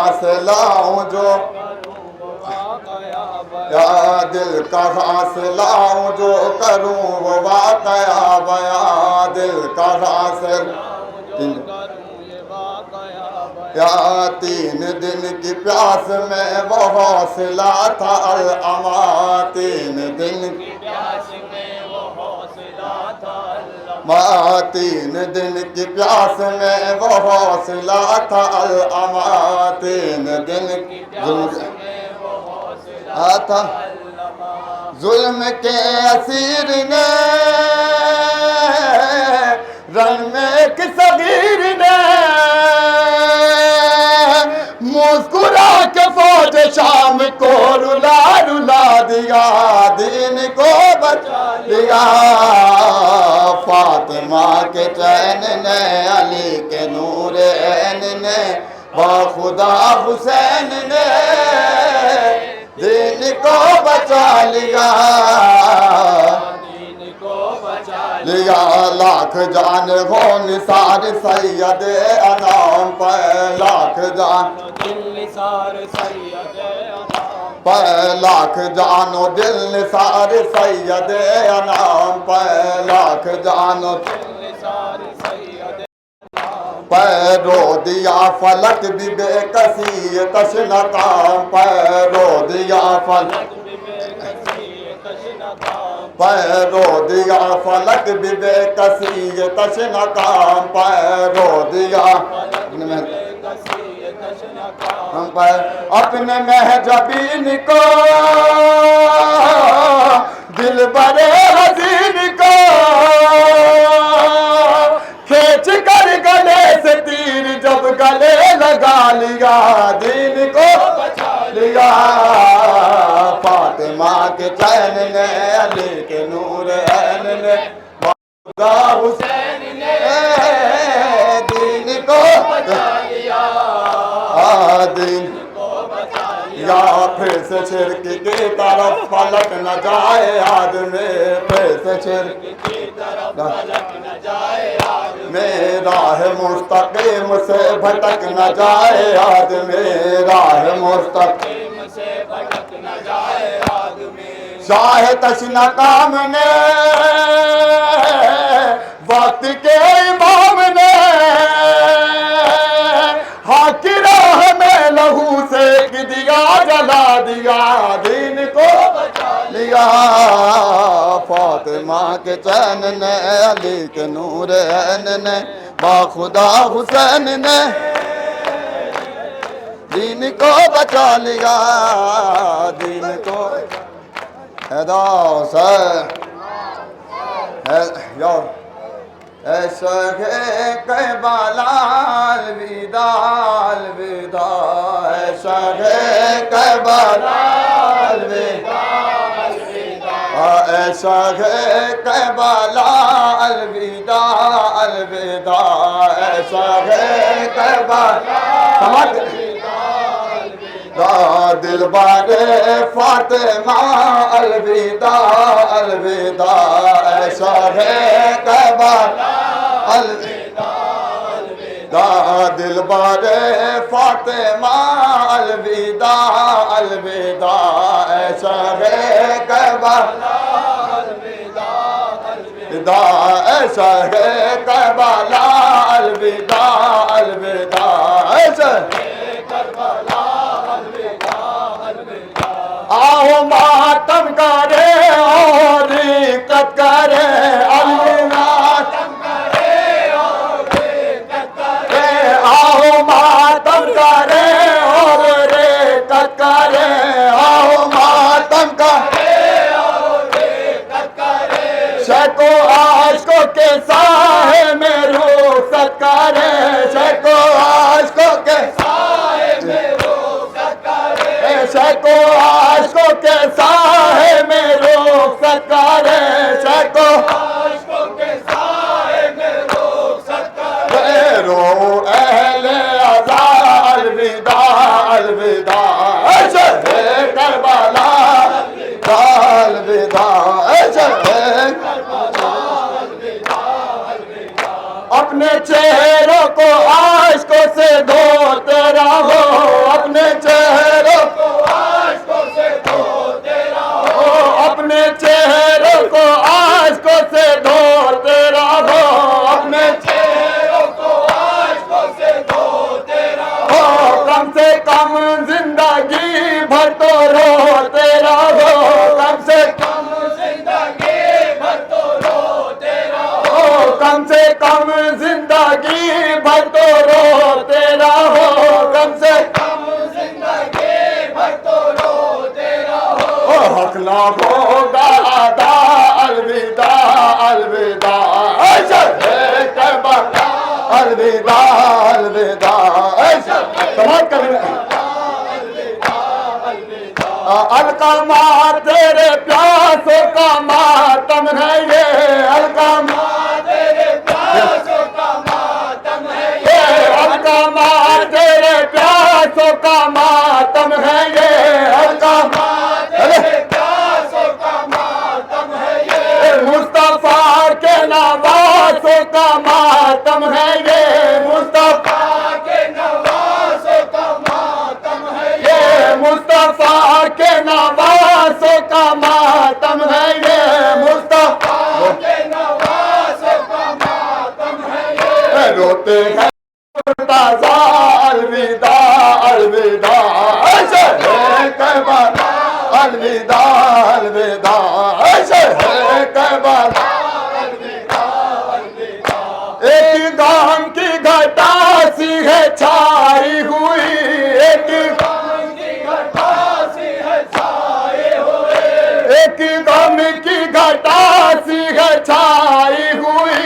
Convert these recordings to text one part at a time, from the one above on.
फासला हूँ जो, या दिल का फासला हूँ जो करूँ वो वाक़या बया, दिल का फासला या 3 दिन की प्यास में वो हौसला था अल-अमा, 3 दिन की प्यास में वो हौसला था अल-अमा, 3 दिन की प्यास में वो हौसला था अल-अमा, 3 दिन की प्यास में वो हौसला था अल-अमा। जुल्म के असीर ने रन में एक सगीर ने मुस्कुरा के फौज शाम को रुला रुला दिया, दीन को बचा लिया। फातिमा के चैन ने, अली के नूर ऐन ने, बाखुदा हुसैन ने दीन को बचा लिया, लिया। लाख जान हो निसार सैयद अनाम पर, लाख जान दिल निसार सैयद अनाम पर, लाख जानो दिल निसार सैयद अनाम पर, लाख जानो दिल निसार सैयद पर, रो दिया फलक भी बेकसी तशनकाम पर, रो दिया फलक पैरो दिया फलक भी बेकसी तशनकाम, पैरो दिया हम पर अपने महजबीन को, दिल बड़े हसीन को खींच कर गले से तीर जब गले लगा लिया, दीन को बचा लिया। फातिमा के चैन ने, अली के नूर ऐन ने, बाखुदा हुसैन ने दीन को बचा लिया, दीन को बचा लिया। फिर से शिरक की तरफ फलक न जाए आदमी, फिर से शिरक की तरफ फलक न जाए आदमी, राह मुस्तकीम से भटक न जाए आदमी, राह मुस्तकीम से भटक न जाए आदमी। शाह तशनकाम ने, वक्त के इमाम ने, हक राह में लहू सेक दिया, जला दिया, दीन को बचा लिया। फातिमा के चैन ने, अली के नूर ऐन ने, बाखुदा हुसैन ने दीन को बचा लिया, दीन को ऐसा है करबलाल विदाल विदा, ऐसा है करबलाल विदाल विदा, ऐसा है करबलाल विदाल विदा, ऐसा है करबलाल दिल बारे फातिमा अलविदा अलविदा, ऐसा है करबला अलविदा अलविदा, दिल बारे फातिमा अलविदा अलविदा, ऐसा है करबला अलविदा अलविदा, ऐसा है करबला अलविदा अलविदा, ऐसा आओ मातम करे और दिक्कत करे, अली मातम करे और दिक्कत करे, आओ मातम करे और दिक्कत करे, आओ मातम करे और दिक्कत करे, शको आशकों के साहे में रुखसत करे, शको आशकों के साहे में रुखसत करे, शको आशकों के साहे में रुखसत करे, शको आशकों के साहे में रुखसत करे, रो अहले अज़ा अलविदा अलविदा, ऐसे है करबला अलविदा, ऐसे है करबला अलविदा अलविदा। अपने चेहरों को आशकों से धोते रहो, कम से कम जिंदगी भर तो रोते रहो, कम से कम जिंदगी भर तो रोते रहो, कम से कम जिंदगी भर तो रोते रहो, कम से कम जिंदगी भर तो रोते रहो। हक ना होगा अदा, अलविदा अलविदा, ऐसा है करबला, अलविदा अलविदा, ऐसा समाज कर अलकामा तेरे प्यासों का मातम है ये, अलकामा तेरे प्यासों का मातम है ये, अलकामा तेरे प्यासों का मातम है ये, अलकामा तेरे प्यासों का मातम है ये, मुस्तफा के नवासों का मातम है ये, मुस्तफा के नवासों का मातम है ये, मुस्तफा के नवासों का मातम है ये, मुस्तफा के नवासों का मातम है ये, रोते हैं ताज़ा, अलविदा अलविदा, ऐसे है करबला, अलविदा अलविदा, ऐसे है करबला, अलविदा अलविदा। एक गाम की घटा सी है छाई हुई, एक गाम की घटा सी है छाई हुई, एक गम की घटा सी है छाई हुई,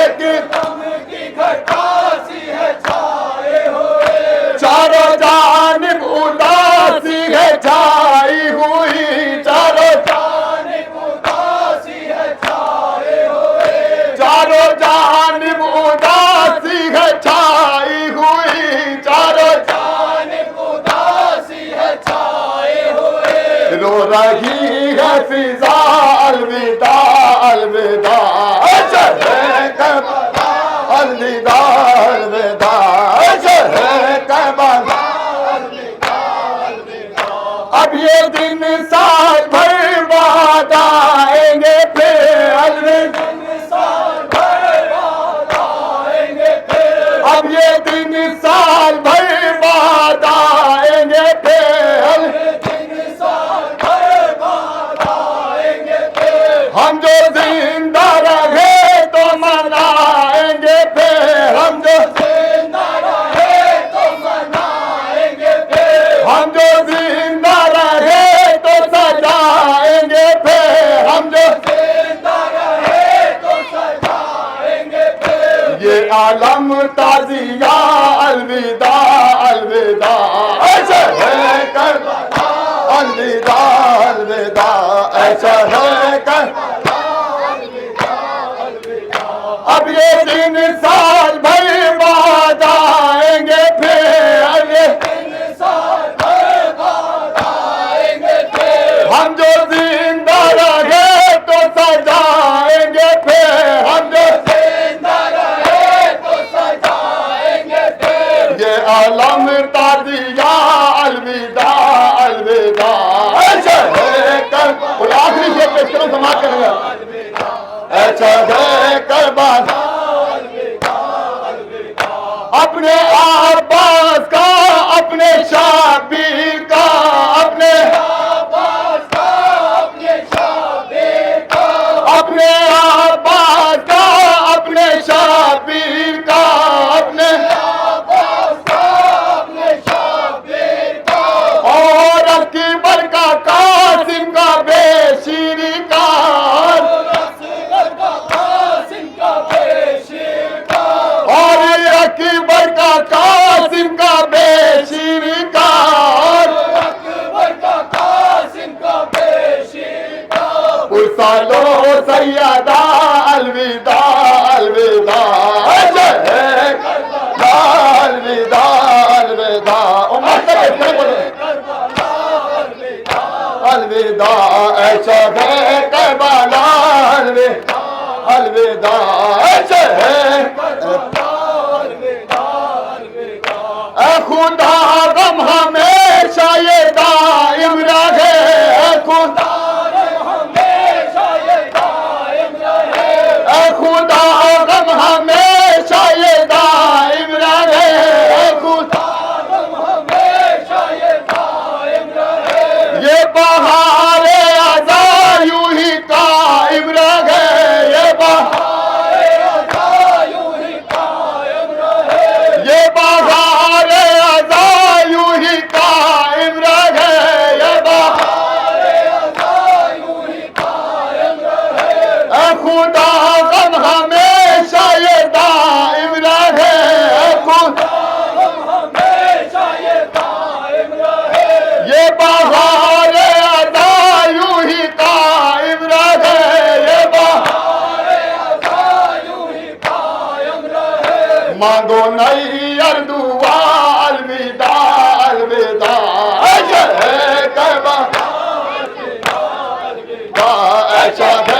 एक गम की घटा सी है छाई हुई, चारों जानिब उदासी है छाई हुई, चारों जानिब उदासी है छाई हुई, चारों जानिब उदासी है छाई हुई, चारों जानिब उदासी है छाई हुई, रो रही है फिजा, अलविदा अलविदा, ऐसा है करबला, अलविदा अलविदा, ऐसा है करबला, अलविदा अलविदा। अब ये दिन साल भर बाद आएंगे फिर, अलविदा साल भर बाद आएंगे फिर, अब ये दिन साल भर बाद आएंगे फिर, अलविदा साल भर बाद आएंगे फिर, हम जो जिंदा रहे तो मनाएंगे फिर, हम जो जिंदा रहे तो मनाएंगे फिर, हम जो जिंदा रहे तो सजाएंगे फिर, हम जो जिंदा रहे तो सजाएंगे फिर, ये आलम ताजिया, अलविदा अलविदा, ऐसा है करबला, अलविदा अलविदा, ऐसा है करबला, अलविदा अलविदा। अब ये दिन साल भर बाद आएंगे फिर, अब ये दिन साल भर बाद आएंगे फिर, हम जो जिंदा रहे तो सजाएंगे फिर, हम जो जिंदा रहे तो सजाएंगे फिर, ये आलम ताजिया, अलविदा अलविदा, ऐसा है कर, आखिरी शेर पेश करो, समाप्त करेंगे, ऐसा है करबला, अपने आबाद का, अपने शाबीर का, अपने आबाद का, अपने शाबीर का, अपने आबाद का, अपने शाबीर का, अपने आबाद का, अपने शाबीर का, और अकबर का, कासिम का, बेशीरी का, और अकबर का, कासिम का, बेशीरी का, अकबर का, कासिम का, बेशीरी का, पुसालो सैयदा, अलविदा अलविदा, ऐसा है करबला, अलविदा अलविदा, अलविदा, ऐसा है करबला, अलविदा अलविदा, ऐसा है करबला, अलविदा अलविदा। खुदा गम हमेशा ये दायम रहे, खुदा गम हमेशा ये दायम रहे, खुदा गम हमेशा ये दायम रहे, खुदा गम हमेशा अच्छा